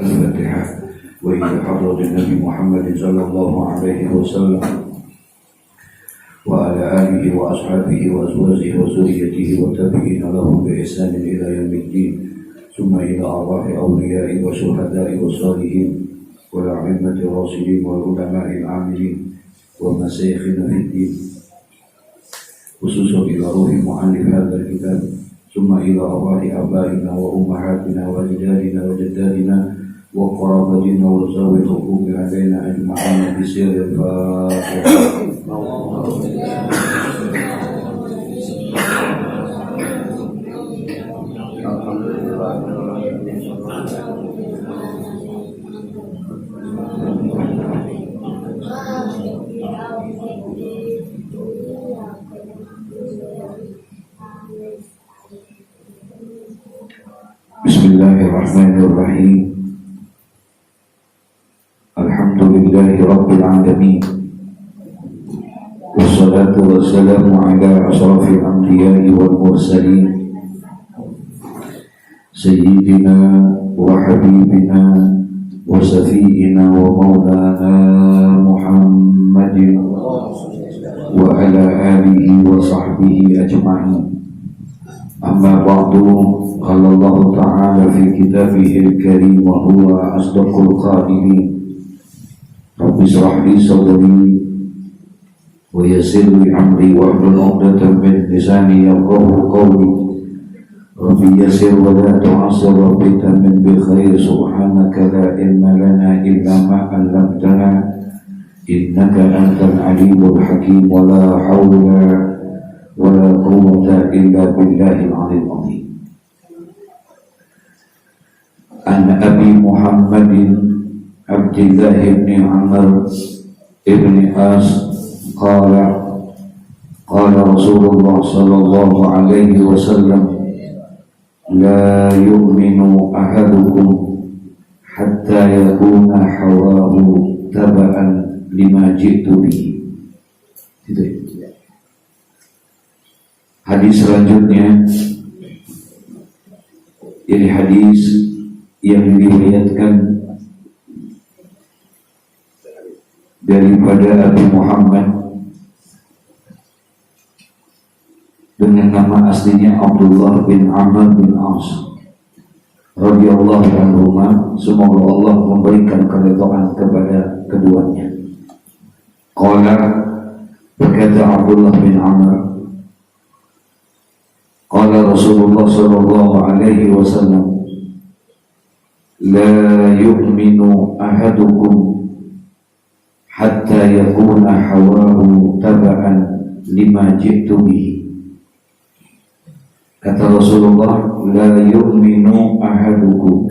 الفاتحة وإلى حضرة النبي محمد صلى الله عليه وسلم وعلى آله وأصحابه وأزواجه وذريته والتابعين لهم بإحسان إلى يوم الدين ثم إلى أرواح أولياء وشهداء والصالحين والأئمة الراشدين والعلماء العاملين ومشايخنا في الدين خصوصا إلى روح مؤلف هذا الكتاب ثم إلى أرواح آبائنا وأمهاتنا وأجدادنا وجداتنا وقرابتنا وذوي الحقوق علينا أجمعين بسر الفاتحة. Bismillahirrahmanirrahim. Alhamdulillahi Rabbil Alamin. Wassalatu wassalamu ala ashrafil anbiya'i wal mursalin Sayyidina wa habibina wa safiina wa maulana Muhammadin wa ala alihi wa sahbihi ajma'in. Amma ba'du, qala Allah Ta'ala fi kitabihil karim wa huwa asdaqul qa'ilin. Rabbi shrah li sadri wa yassir li amri wahlul 'uqdatam min lisani yafqahu qawli. Rabbi yassir wa la tu'assir, Rabbi tamim bi khair. Subhanaka la ilma lana illa ma 'allamtana innaka antal alimul hakim. Wa la hawla wa la quwwata illa billahil 'aliyyil 'azim. An Abi Muhammadin Abdullah ibn Amr ibn As qala Rasulullah sallallahu alaihi wasallam la yu'minu ahadukum hatta yakuna hawahu taba'an lima ji'tu bihi. Gitu. Hadis selanjutnya ini hadis yang diriwayatkan daripada Abi Muhammad dengan nama aslinya Abdullah bin Amr bin As radhiyallahu anhu. Semoga Allah memberikan keridhaan kepada keduanya. Qala, berkata Abdullah bin Amr, qala Rasulullah sallallahu alaihi wasallam, la yu'minu ahadukum hatta yakuna hawahu taba'an lima ji'tu bihi. Kata Rasulullah, la yu'minu ahadukum,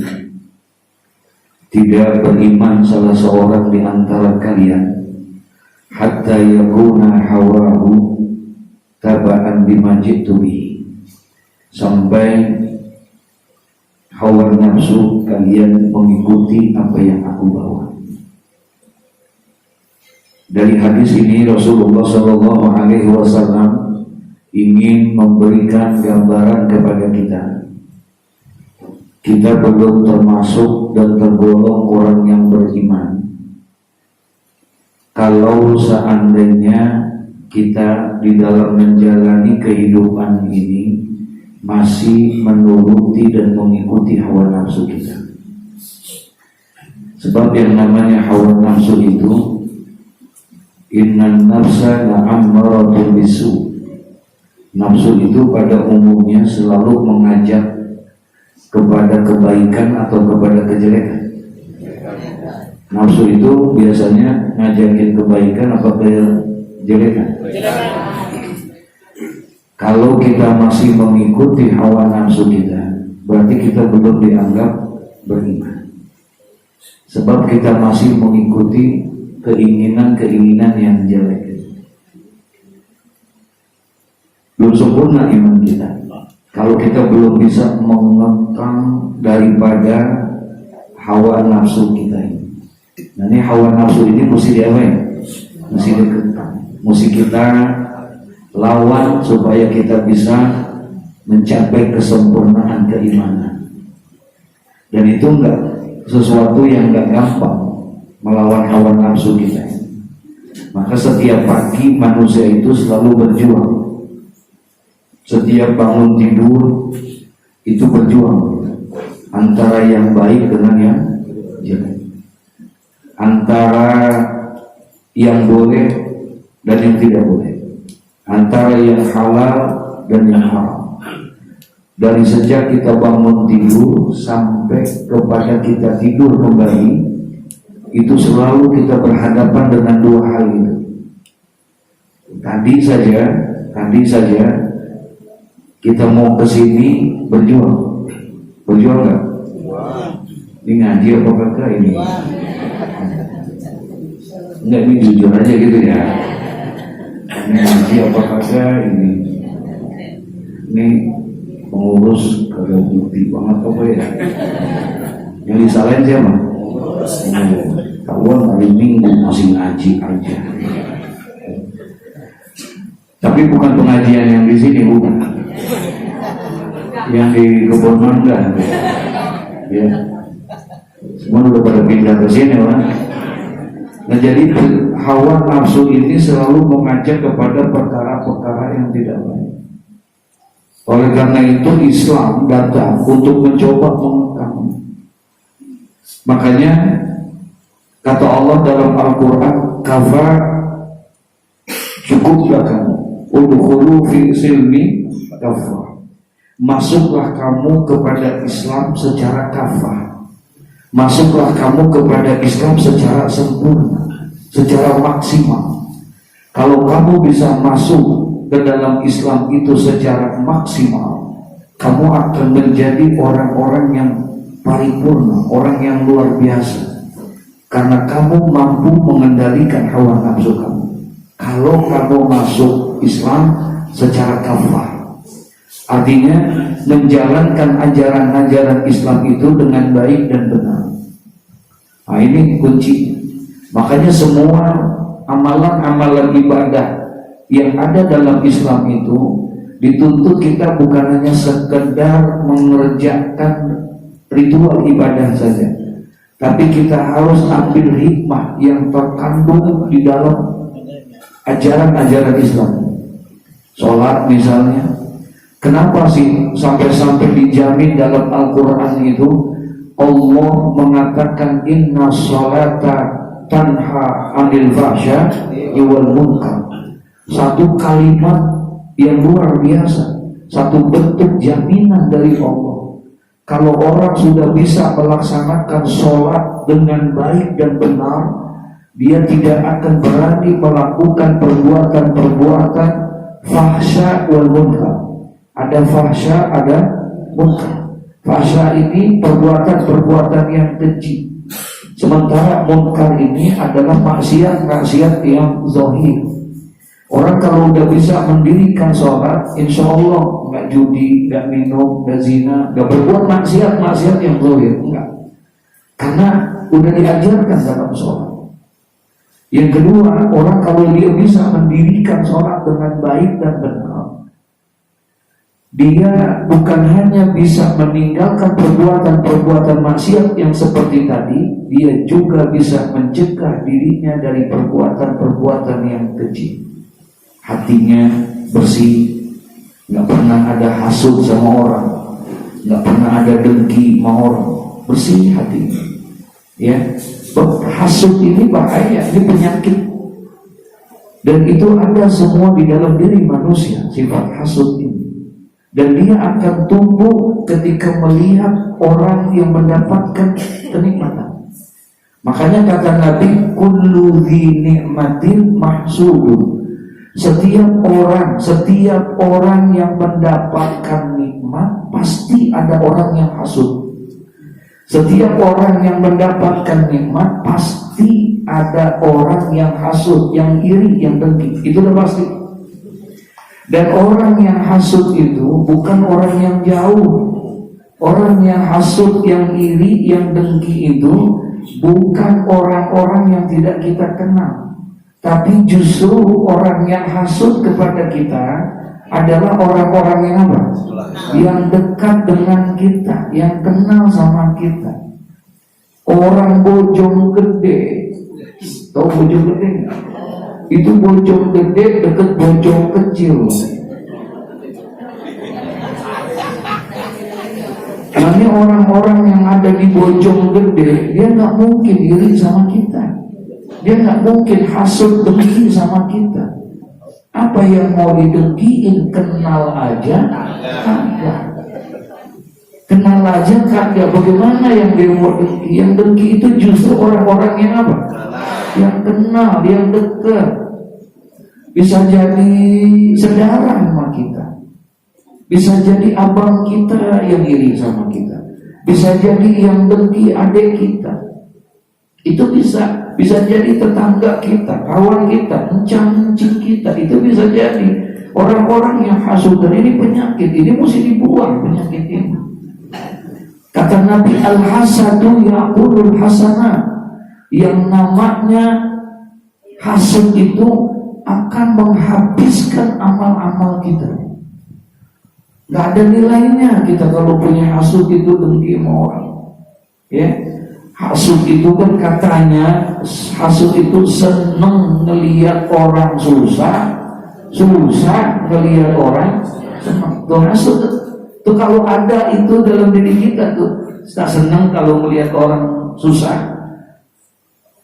tidak beriman salah seorang di antara kalian, hatta yakuna hawahu taba'an lima ji'tu bihi, sampai hawa nafsu kalian mengikuti apa yang aku bawa. Dari hadis ini Rasulullah sallallahu alaihi wasallam ingin memberikan gambaran kepada kita. Kita belum termasuk dan tergolong orang yang beriman kalau seandainya kita di dalam menjalani kehidupan ini masih menuruti dan mengikuti hawa nafsu kita. Sebab yang namanya hawa nafsu itu, innan nafsa la'ammaratun bisu. Nafsu itu pada umumnya selalu mengajak kepada kebaikan atau kepada kejelekan. Nafsu itu biasanya ngajakin kebaikan atau kejelekan. Kalau kita masih mengikuti hawa nafsu kita, berarti kita belum dianggap beriman. Sebab kita masih mengikuti keinginan-keinginan yang jelek. Belum sempurna iman kita kalau kita belum bisa mengekang daripada hawa nafsu kita ini. Nah, ini hawa nafsu ini mesti diapain? Mesti dikekang, mesti kita lawan supaya kita bisa mencapai kesempurnaan keimanan. Dan itu sesuatu yang gak gampang melawan hawa nafsu kita. Maka setiap pagi manusia itu selalu berjuang. Setiap bangun tidur itu berjuang antara yang baik dengan yang jelek, antara yang boleh dan yang tidak boleh, antara yang halal dan yang haram. Dari sejak kita bangun tidur sampai kepada kita tidur kembali, itu selalu kita berhadapan dengan dua hal itu. Tadi saja kita mau ke sini berjuang nggak? Ini ngaji apa kagak ini? Enggak, ini jujur aja gitu ya. Ini ngaji apa kagak ini? Ini pengurus kagak bukti banget apa ya? Yang disalahin siapa? Kawan hari Minggu masih ngaji aja. Tapi bukan pengajian yang di sini, bukan. Yang di Kebun Mangga, ya. Semua udah pada pindah ke sini, kan? Nah, jadi hawa nafsu ini selalu mengajak kepada perkara-perkara yang tidak baik. Oleh karena itu Islam datang untuk mencoba mengekang. Makanya kata Allah dalam Al-Quran, kafa, cukuplah kamu, udkhulu fi silmi kafa, masuklah kamu kepada Islam secara kafah, masuklah kamu kepada Islam secara sempurna, secara maksimal. Kalau kamu bisa masuk ke dalam Islam itu secara maksimal, kamu akan menjadi orang-orang yang paripurna, orang yang luar biasa. Karena kamu mampu mengendalikan hawa nafsu kamu. Kalau kamu masuk Islam secara kafah, artinya menjalankan ajaran-ajaran Islam itu dengan baik dan benar. Nah, ini kunci. Makanya semua amalan-amalan ibadah yang ada dalam Islam itu dituntut kita bukan hanya sekedar mengerjakan ritual ibadah saja, tapi kita harus ambil hikmah yang terkandung di dalam ajaran-ajaran Islam. Sholat misalnya, kenapa sih sampai-sampai dijamin dalam Al-Quran itu Allah mengatakan inna sholata tanha anil fahsya'i wal munkar. Satu kalimat yang luar biasa, satu bentuk jaminan dari Allah. Kalau orang sudah bisa melaksanakan sholat dengan baik dan benar, dia tidak akan berani melakukan perbuatan-perbuatan fahsya wal munkar. Ada fahsya, ada munkar. Fahsya ini perbuatan-perbuatan yang keji, sementara munkar ini adalah maksiat-maksiat yang zahir. Orang kalau udah bisa mendirikan sholat, insya Allah nggak judi, nggak minum, nggak zina, nggak berbuat maksiat yang zahir, enggak. Karena udah diajarkan dalam sholat. Yang kedua, orang kalau dia bisa mendirikan sholat dengan baik dan benar, dia bukan hanya bisa meninggalkan perbuatan-perbuatan maksiat yang seperti tadi, dia juga bisa mencegah dirinya dari perbuatan-perbuatan yang keji. Hatinya bersih, nggak pernah ada hasut sama orang, nggak pernah ada dengki sama orang, bersih hatinya. Ya, hasut ini bahaya, ini penyakit, dan itu ada semua di dalam diri manusia, sifat hasut ini. Dan dia akan tumbuh ketika melihat orang yang mendapatkan kenikmatan. Makanya kata Nabi, kullu dzi ni'matin mahsudun. Setiap orang yang mendapatkan nikmat pasti ada orang yang hasud. Setiap orang yang mendapatkan nikmat pasti ada orang yang hasud, yang iri, yang dengki. Itu udah pasti. Dan orang yang hasud itu bukan orang yang jauh. Orang yang hasud, yang iri, yang dengki itu bukan orang-orang yang tidak kita kenal. Tapi justru orang yang hasud kepada kita adalah orang-orang yang apa? Yang dekat dengan kita, yang kenal sama kita. orang Bojong Gede. Tahu Bojong Gede nggak? Itu Bojong Gede deket Bojong Kecil. Karena orang-orang yang ada di Bojong Gede, dia nggak mungkin iri sama kita, dia nggak mungkin hasut dengki sama kita. Apa yang mau didengkiin, kenal aja kagak. Kenal aja kagak. Bagaimana yang dia mau dengki? Yang dengki itu justru orang-orang yang apa? Yang kenal, yang dekat. Bisa jadi saudara sama kita, bisa jadi abang kita yang iri sama kita, bisa jadi yang dengki adik kita. Itu bisa jadi tetangga kita, kawan kita, encang-encing kita. Itu bisa jadi orang-orang yang hasud. Dan ini penyakit, ini mesti dibuang penyakit ini. Kata Nabi, al-hasadu ya'kulul hasanah. Yang namanya hasud itu akan menghabiskan amal-amal kita. Gak ada nilainya kita kalau punya hasud itu dengki sama orang. Ya, hasud itu kan katanya, hasud itu seneng ngelihat orang susah ngelihat orang senang. Tuh hasud tuh kalau ada itu dalam diri kita tuh, tak senang kalau melihat orang susah.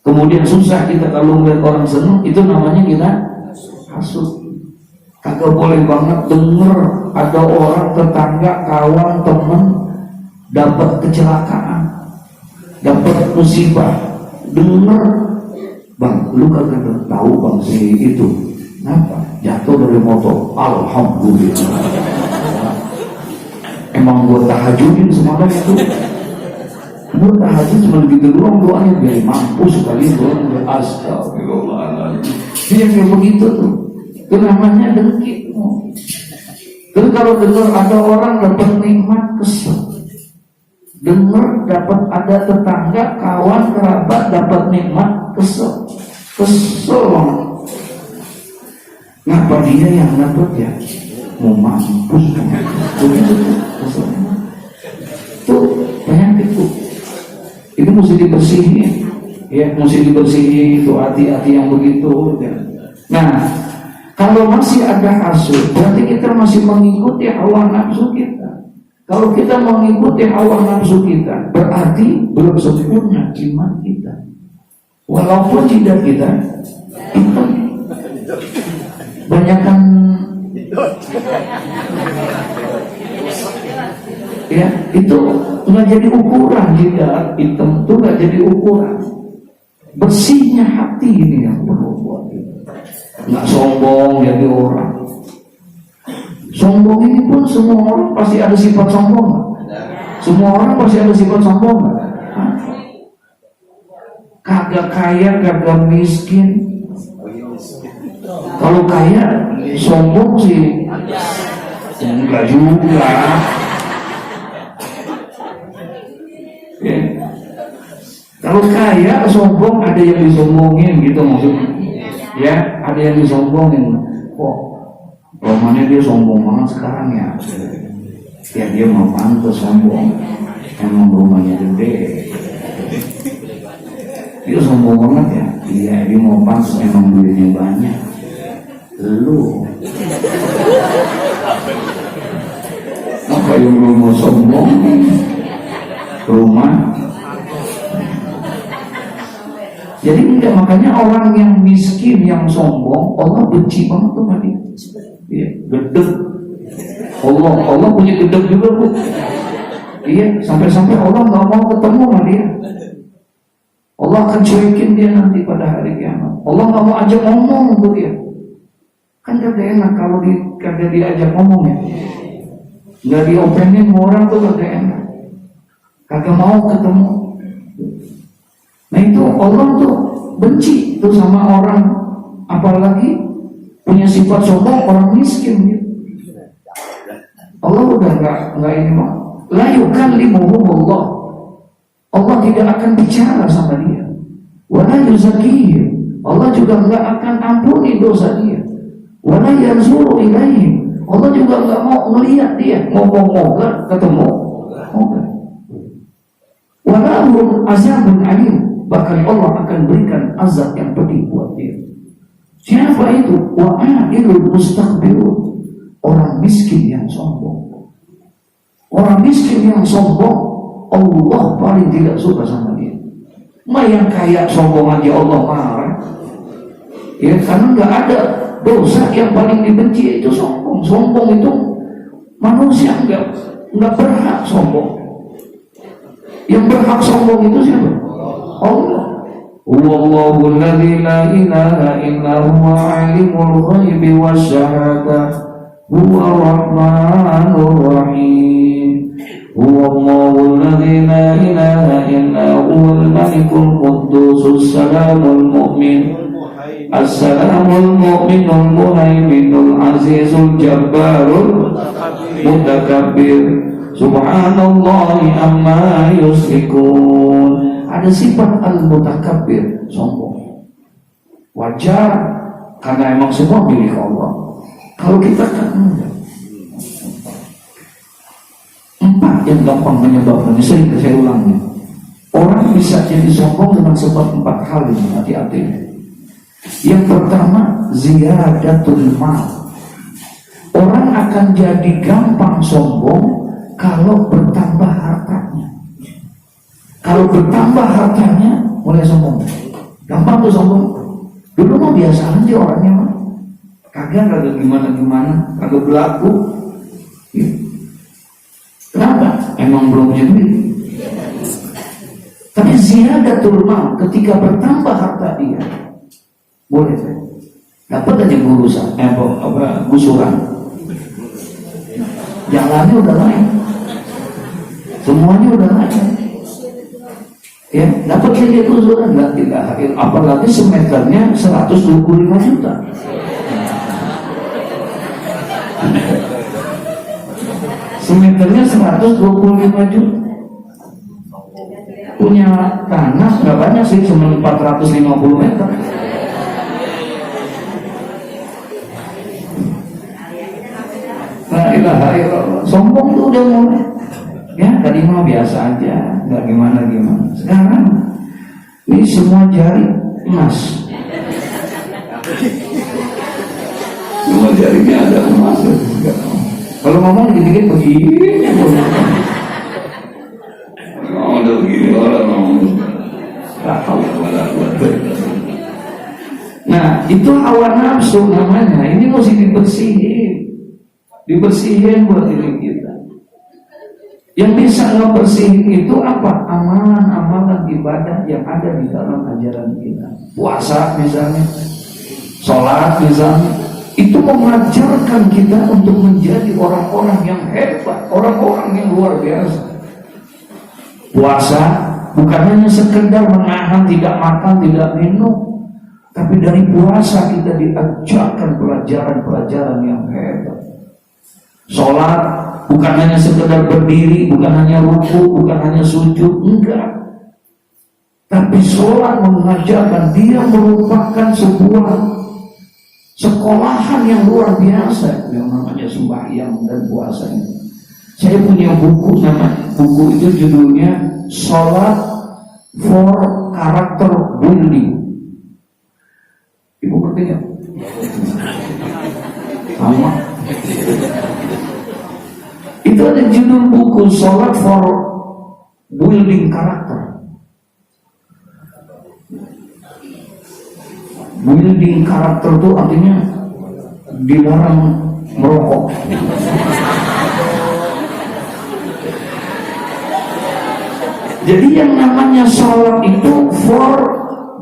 Kemudian susah kita kalau melihat orang senang, itu namanya kita hasud. Kagak boleh banget denger ada orang tetangga, kawan, temen dapat kecelakaan, dapat musibah. Denger, bang, lu kagak tahu bang si itu kenapa jatuh dari motor, alhamdulillah. Emang gua tahajudin semalam itu. Gua tahajud cuma begitu doang doanya, biar mampus sekali doang. Astagfirullahaladzim. Dia kayak begitu tuh. Itu namanya dengki. Terus kalau dengar ada orang dapat nikmat, kesel. Dengar dapat ada tetangga, kawan, kerabat dapat nikmat, kesel. Ngapa dia yang dapat ya? Mau mampus kan? Begitu tuh, kesel. Tuh penyakit tuh. Ini mesti dibersihin. Ya, mesti dibersihin itu hati-hati yang begitu. Ya. Nah, kalau masih ada hasud, berarti kita masih mengikuti hawa nafsu kita. Kalau kita mengikuti hawa nafsu kita, berarti belum sempurna iman kita. Walaupun tidak kita hitam, banyakkan ya, itu nggak jadi ukuran. Jika hitam itu nggak jadi ukuran. Bersihnya hati ini yang perlu buat kita. Nggak sombong jadi orang. Sombong ini pun semua orang pasti ada sifat sombong. Semua orang pasti ada sifat sombong. Kagak kaya, kagak miskin. Kalau kaya sombong sih enggak juga. Ya. Kalau kaya sombong, ada yang disombongin gitu maksudnya. Ya, ada yang disombongin. Kok romannya dia sombong banget sekarang ya? Ya dia mau pantas sombong. Emang rumahnya gede. Dia sombong banget ya? Iya, dia mau pantas, emang duitnya banyak. Lu apa yang lu mau sombong? Rumah. Jadi enggak, makanya orang yang miskin, yang sombong, Allah benci banget tuh tadi. Iya, gedeg. Allah punya gedeg juga bu. Iya, sampai-sampai Allah nggak mau ketemu sama dia. Allah akan cuekin dia nanti pada hari kiamat. Allah nggak mau ajak ngomong untuk dia. Kan gak enak kalau kagak diajak ngomong ya. Nggak diopenin orang tuh gak enak. Kagak mau ketemu. Nah itu Allah tuh benci tuh sama orang, apalagi punya sifat sombong, orang miskin gitu. Allah udah nggak ini mah. La yukallimuhum Allah. Allah tidak akan bicara sama dia. Wa la yuzakkihim. Allah juga nggak akan ampuni dosa dia. Wa la yanzuru ilaihim. Allah juga nggak mau melihat dia. Ngomong-ngomong ketemu. Wa walahum azabun alim, bahkan Allah akan berikan azab yang pedih buat dia. Siapa itu? Wa'ailul mustakbirun, orang miskin yang sombong. Orang miskin yang sombong, Allah paling tidak suka sama dia. Yang kaya sombong aja Allah marah. Ya, karena nggak ada dosa yang paling dibenci itu sombong. Sombong itu manusia nggak berhak sombong. Yang berhak sombong itu siapa? Allah. Huwallahul ladzi la ilaha illa huwa alimul ghaibi wasyahadah huwar rahmanur rahim. Huwallahul ladzi la ilaha illa huwal malikul quddusus salamul mu'min as-salamul mu'minul muhaiminul azizul jabbarul mutakabbir. Subhanallahi amma yusyrikun. Ada sifat al-mutakabbir, sombong. Wajar, karena emang semua milik Allah. Kalau kita kan enggak. 4 yang gampang menyebabkan, sering saya ulangi. Orang bisa jadi sombong dengan sebab 4 hal ini, hati-hati. Yang pertama, ziyadatul mal. Orang akan jadi gampang sombong kalau bertambah hartanya. Kalau bertambah hartanya mulai sombong. Gampang tuh sombong. Dulu mah biasa aja orangnya mah. Kagak gimana, kagak berlaku. Ya. Kenapa? Emang belum punya duit. Tapi ziyadatul mal, ketika bertambah harta dia, boleh saya. Dapat aja gusuran. Jalannya udah lain. Semuanya udah lain. Ya, dapat lagi gusuran enggak apalagi semeternya 125 juta. Semeternya 125 juta. Punya tanah nggak banyak sih, cuma 450 meter. La ilaha illallah. Sombong tuh udah mulai. Ya tadi mah biasa aja, nggak gimana. Sekarang ini semua jari emas. Semua jarinya ada emas. Kalau ngomong dikit-dikit begini. Udah begini orang ngomong. Nah itu hawa nafsu namanya. Ini mesti dibersihin buat diri kita. Yang bisa ngebersihin itu apa? Amalan-amalan ibadah yang ada di dalam ajaran kita. Puasa misalnya, sholat misalnya, itu mengajarkan kita untuk menjadi orang-orang yang hebat, orang-orang yang luar biasa. Puasa bukan hanya sekedar menahan tidak makan, tidak minum, tapi dari puasa kita diajarkan pelajaran-pelajaran yang hebat. Sholat bukan hanya sekedar berdiri, bukan hanya ruku, bukan hanya sujud, enggak. Tapi sholat mengajarkan, dia merupakan sebuah sekolahan yang luar biasa yang namanya sembahyang dan puasa ini. Saya punya buku, buku itu judulnya Sholat for Character Building. Ibu ngerti nggak? Sama. Itu ada judul buku Sholat for Building Karakter. Building karakter itu artinya dilarang merokok. Jadi yang namanya sholat itu for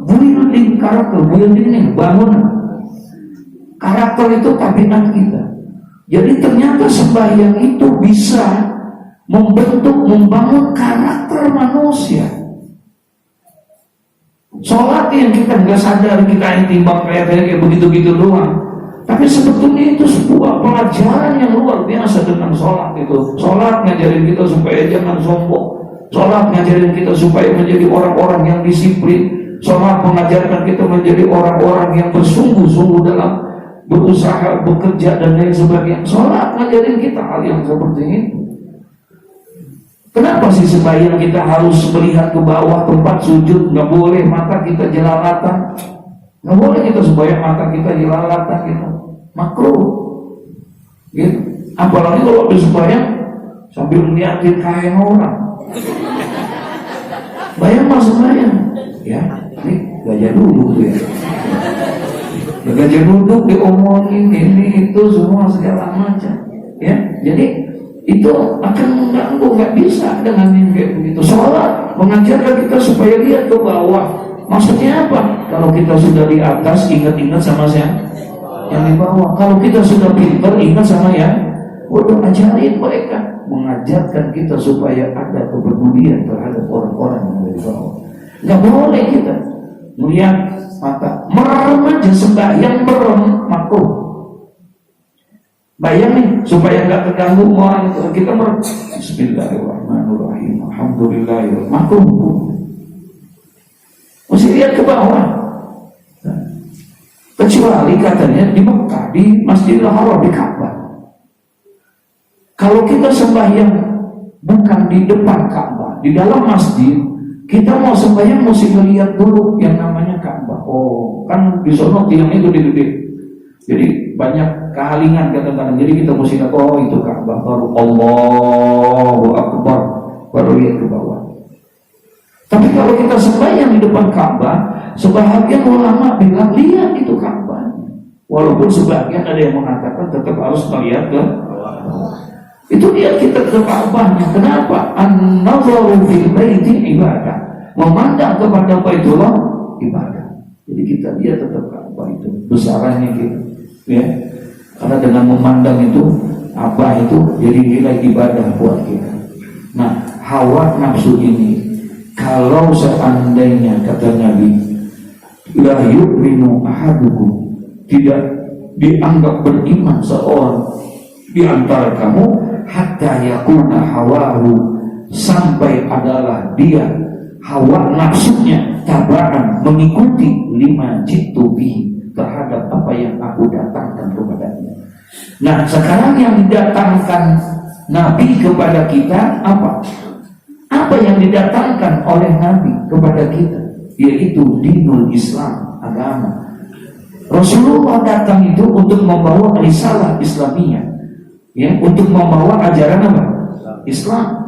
building karakter. Building ini bangunan. Karakter itu tabiat kita. Jadi ternyata sembahyang itu bisa membangun karakter manusia. Sholat yang kita nggak sadar, kita yang timbang kayak begitu-begitu doang. Tapi sebetulnya itu sebuah pelajaran yang luar biasa dengan sholat itu. Sholat ngajarin kita supaya jangan sombong. Sholat ngajarin kita supaya menjadi orang-orang yang disiplin. Sholat mengajarkan kita menjadi orang-orang yang bersungguh-sungguh dalam berusaha, bekerja dan lain sebagainya. Sholat ngajarin kita hal yang seperti itu. Kenapa sih sembahyang kita harus melihat ke bawah tempat sujud? Nggak boleh mata kita jelalatan. Nggak boleh kita sembahyang mata kita jelalatan gitu. Makruh. Gitu. Apalagi kalau sembahyang sambil ngeliatin kain orang. Bayang mas sembahyang. Ya, ini gajah duduk tuh ya. Gajah duduk diomongin ini itu semua segala macam. Ya, jadi itu akan mengganggu, nggak bisa dengan yang kayak begitu. Sholat mengajarkan kita supaya lihat ke bawah. Maksudnya apa? Kalau kita sudah di atas, ingat-ingat sama siapa? Yang di bawah. Kalau kita sudah pintar, ingat sama yang bodoh. Ajarin mereka, mengajarkan kita supaya ada kepedulian terhadap orang-orang yang ada di bawah. Nggak boleh kita melihat mata merem aja, sembahyang merem, makruh. Bayangin supaya nggak terganggu orang itu, kita Bismillahirrahmanirrahim, Alhamdulillah, makruh. Mesti lihat ke bawah. Kecuali katanya di Mekah, di Masjidil Haram, di Ka'bah. Kalau kita sembahyang bukan di depan Ka'bah, di dalam masjid, kita mau sembahyang mesti melihat dulu yang namanya Ka'bah. Oh, kan di sono tiang itu gede-gede. Jadi banyak kehalingan kadang-kadang. Jadi kita mesti lihat, oh itu Ka'bah, baru Allahu Akbar, baru lihat ke bawah. Tapi kalau kita sembahyang di depan Ka'bah, sebahagian ulama bilang lihat itu Ka'bah. Walaupun sebagian ada yang mengatakan tetap harus melihat ke bawah. Itu lihat kita ke Ka'bahnya. Kenapa? An-nazaru fil baiti ibadah. Memandang kepada Baitullah ibadah. Jadi kita lihat tetap Ka'bah itu besarannya gitu. Ya, karena dengan memandang itu apa itu jadi nilai ibadah buat kita. Nah, hawa nafsu ini kalau seandainya kata Nabi la yu'minu ahadukum, tidak dianggap beriman seorang di antara kamu hatta yakuna hawahu, sampai adalah dia hawa nafsunya tabaan mengikuti lima jitu bihi, terhadap apa yang aku datangkan kepadanya. Nah, sekarang yang didatangkan Nabi kepada kita apa? Apa yang didatangkan oleh Nabi kepada kita? Yaitu dinul Islam, agama. Rasulullah datang itu untuk membawa risalah Islamiyah, ya, untuk membawa ajaran apa? Islam.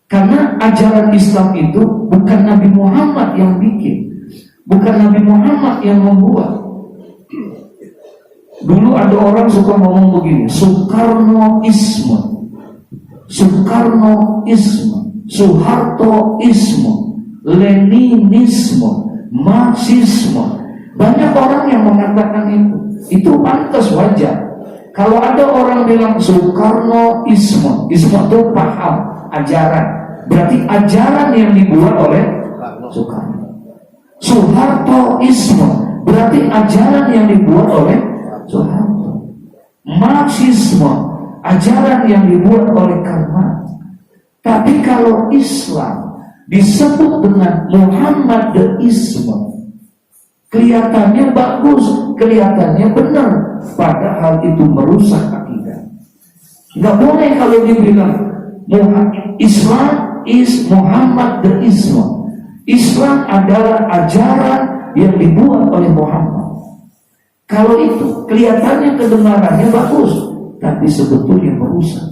Karena ajaran Islam itu bukan Nabi Muhammad yang bikin, bukan Nabi Muhammad yang membuat. Dulu ada orang suka ngomong begini, Soekarnoisme, Soekarnoisme, Soehartoisme, Leninisme, Marxisme. Banyak orang yang mengatakan itu. Itu pantas, wajar. Kalau ada orang bilang Soekarnoisme, isme itu paham, ajaran, berarti ajaran yang dibuat oleh Soekarno. Soehartoisme berarti ajaran yang dibuat oleh Soeharto. Marxisme ajaran yang dibuat oleh Karl Marx. Tapi kalau Islam disebut dengan Muhammadisme, kelihatannya bagus, kelihatannya benar, padahal itu merusak akidah. Nggak boleh kalau dibilang Islam is Muhammadisme. Islam adalah ajaran yang dibuat oleh Muhammad. Kalau itu kelihatannya kedengarannya bagus, tapi sebetulnya merusak.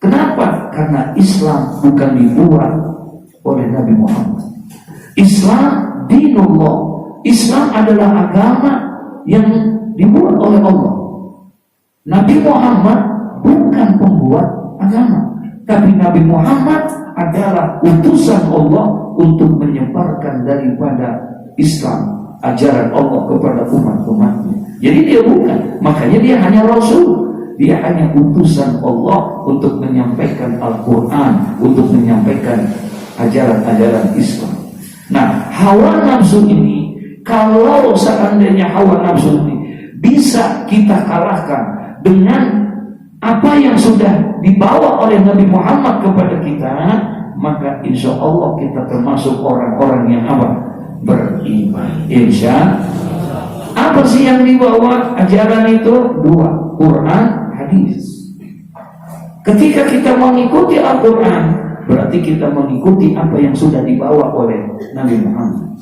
Kenapa? Karena Islam bukan dibuat oleh Nabi Muhammad. Islam dinullah. Islam adalah agama yang dibuat oleh Allah. Nabi Muhammad bukan pembuat agama, tapi Nabi Muhammad adalah utusan Allah untuk menyebarkan daripada Islam, ajaran Allah kepada umat-umatnya. Jadi dia bukan, makanya dia hanya Rasul. Dia hanya utusan Allah untuk menyampaikan Al-Quran, untuk menyampaikan ajaran-ajaran Islam. Nah, hawa nafsu ini, kalau seandainya hawa nafsu ini bisa kita kalahkan dengan apa yang sudah dibawa oleh Nabi Muhammad kepada kita, maka insya Allah kita termasuk orang-orang yang apa? Beriman. Insya Allah. Apa sih yang dibawa ajaran itu? Dua, Quran, hadis. Ketika kita mengikuti Al-Quran, berarti kita mengikuti apa yang sudah dibawa oleh Nabi Muhammad.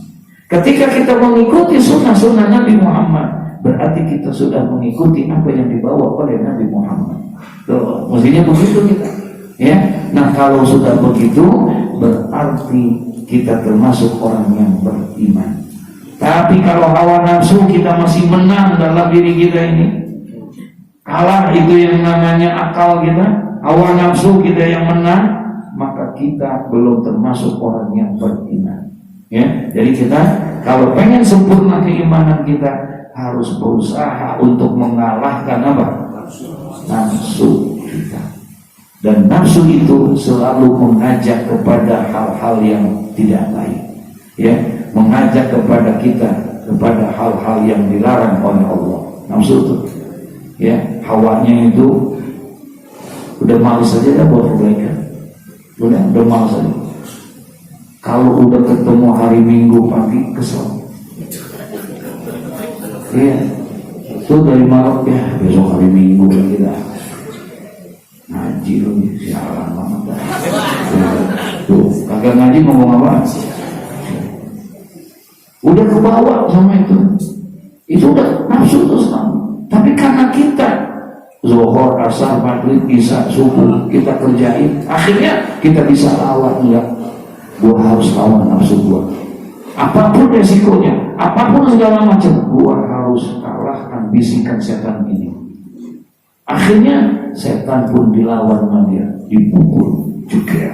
Ketika kita mengikuti sunnah-sunnah Nabi Muhammad, berarti kita sudah mengikuti apa yang dibawa oleh Nabi Muhammad. Tuh, mestinya begitu kita. Ya, nah kalau sudah begitu, berarti kita termasuk orang yang beriman. Tapi kalau hawa nafsu kita masih menang dalam diri kita ini, kalah itu yang namanya akal kita, hawa nafsu kita yang menang, maka kita belum termasuk orang yang beriman. Ya, jadi kita kalau pengen sempurna keimanan kita harus berusaha untuk mengalahkan apa? Nafsu kita. Dan nafsu itu selalu mengajak kepada hal-hal yang tidak baik. Ya, mengajak kepada kita kepada hal-hal yang dilarang oleh Allah. Nafsu itu, ya, hawanya itu udah malas saja buat kebaikan. Udah malas saja. Kalau udah ketemu hari Minggu pagi kesel. Iya, itu dari malam ya besok hari Minggu lagi dah. Ngaji loh, sialan banget dah. Tuh, kagak ngaji ngomong apa? Udah kebawa sama itu. Itu udah nafsu terus kan. Tapi karena kita Zuhur, Asar, Maghrib, Isya, Subuh kita kerjain, akhirnya kita bisa lawan. Enggak, gua harus lawan nafsu gua. Apapun resikonya, apapun segala macam, gua harus kalahkan bisikan setan ini. Akhirnya setan pun dilawan sama dia, dipukul juga,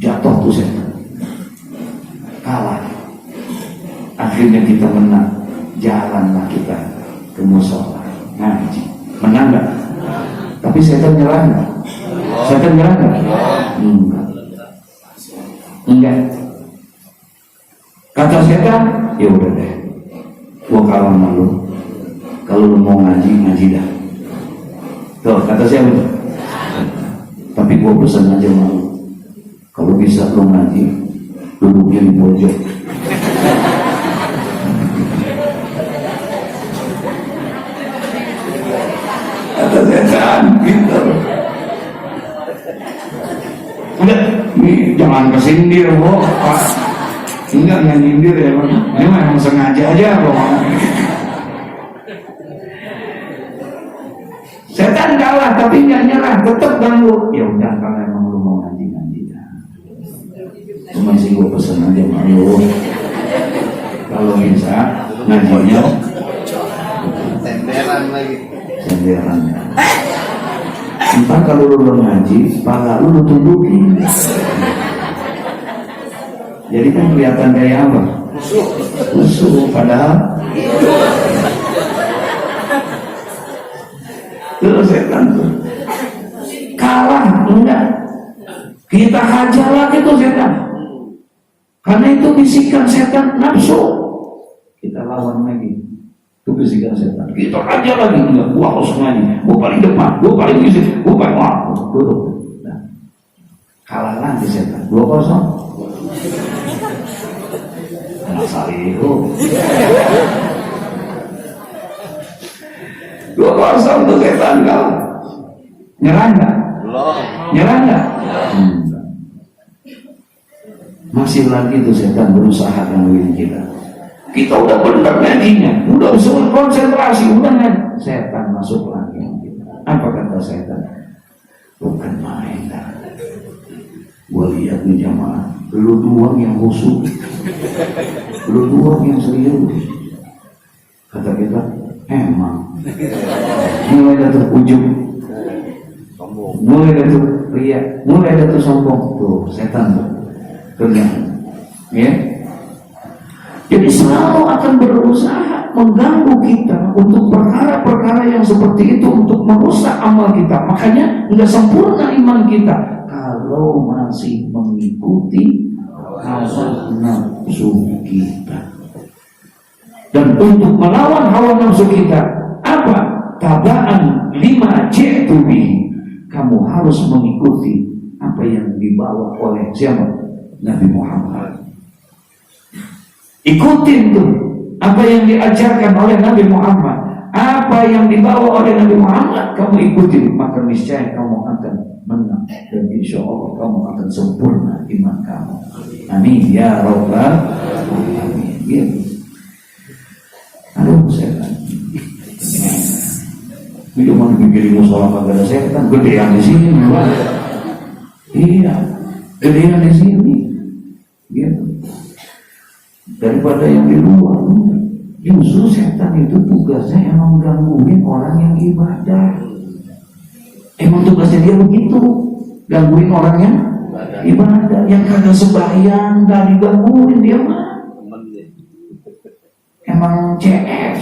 jatuh tuh setan, kalah. Akhirnya kita menang, jalanlah kita ke mushola ngaji, menang nggak? Tapi setan nyerah nggak? Setan nyerah nggak? Enggak. Kata setan, ya udah deh, gua kalah sama lu. Kalau lu mau ngaji, ngaji dah. Tuh, kata siapa? Tapi gua pesan aja sama lu. Kalau bisa lu ngaji, duduknya di pojok. Kata setan, gitu. Udah, ini jangan kesindir, kok. Enggak nyindir ya, Bang. Ini memang sengaja aja loh. Setan kalah tapi nggak nyerah, tetap ganggu. Ya udah, kalau emang lu mau ngaji ya. Cuma sih gue pesen aja sama lu, kalau bisa ngajinya senderan lagi. Senderan. Entah kalau lu ngaji, pala lu tunjukin. Jadi kan kelihatan kayak apa? Musuh, padahal terus setan tuh kalah, enggak, kita hajar lagi tuh setan, karena itu bisikan setan nafsu, kita lawan lagi itu bisikan setan, kita hajar lagi, enggak, gua harus ngaji, gua paling depan, gua paling bisik, gua paling duduk. Nah, kalah lagi setan, 2-0. Salihu 2-0 tuh setan kau. Nyerah enggak? Belum. Nyerah enggak? Masih lagi tuh setan berusaha gangguin kita. Kita udah benar ngajinya, udah usul konsentrasi, udah ngaji, setan masuk lagi. Apa kata setan? Bukan main dah. Gua lihat nih jamaah, lu doang yang khusyuk, lu doang yang serius. Kata kita, emang mulai dari ujung, mulai dari ria, mulai dari sombong. Tuh setan tuh kerja, ya. Jadi selalu akan berusaha mengganggu kita untuk perkara-perkara yang seperti itu, untuk merusak amal kita. Makanya nggak sempurna iman kita kalau masih mengikuti hawa nafsu kita. Dan untuk melawan hawa nafsu kita, apa? Tabaan 5 ji'tu bihi. Kamu harus mengikuti apa yang dibawa oleh siapa? Nabi Muhammad. Ikutin tuh apa yang diajarkan oleh Nabi Muhammad. Apa yang dibawa oleh Nabi Muhammad kamu ikutin, maka niscaya kamu akan menang, dan insya Allah kamu akan sempurna iman kamu. Amin ya rabbal alamin. Gitu. Aduh setan. Itu mau dibikin musola kagak ada setan, gedean di sini. Iya, gedean di sini. Gitu. Daripada yang di luar. Justru setan itu tugasnya emang gangguin orang yang ibadah. Emang tugasnya dia begitu, gangguin orang yang ibadah. Yang kagak sembahyang gak digangguin dia mah. Emang CS.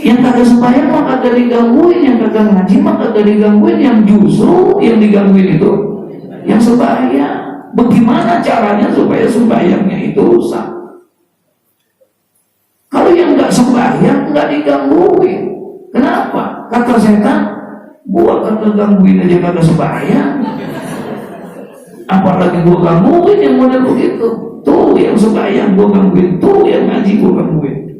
Yang kagak sembahyang mah kagak digangguin, yang kagak ngaji mah kagak digangguin, yang justru yang digangguin itu yang sembahyang. Bagaimana caranya supaya sembahyangnya itu sah? Kalau yang nggak sembahyang nggak digangguin, kenapa? Kata setan, gua kagak gangguin aja kagak sembahyang, apalagi gua gangguin yang model begitu. Tuh yang sembahyang gua gangguin, tuh yang ngaji gua gangguin.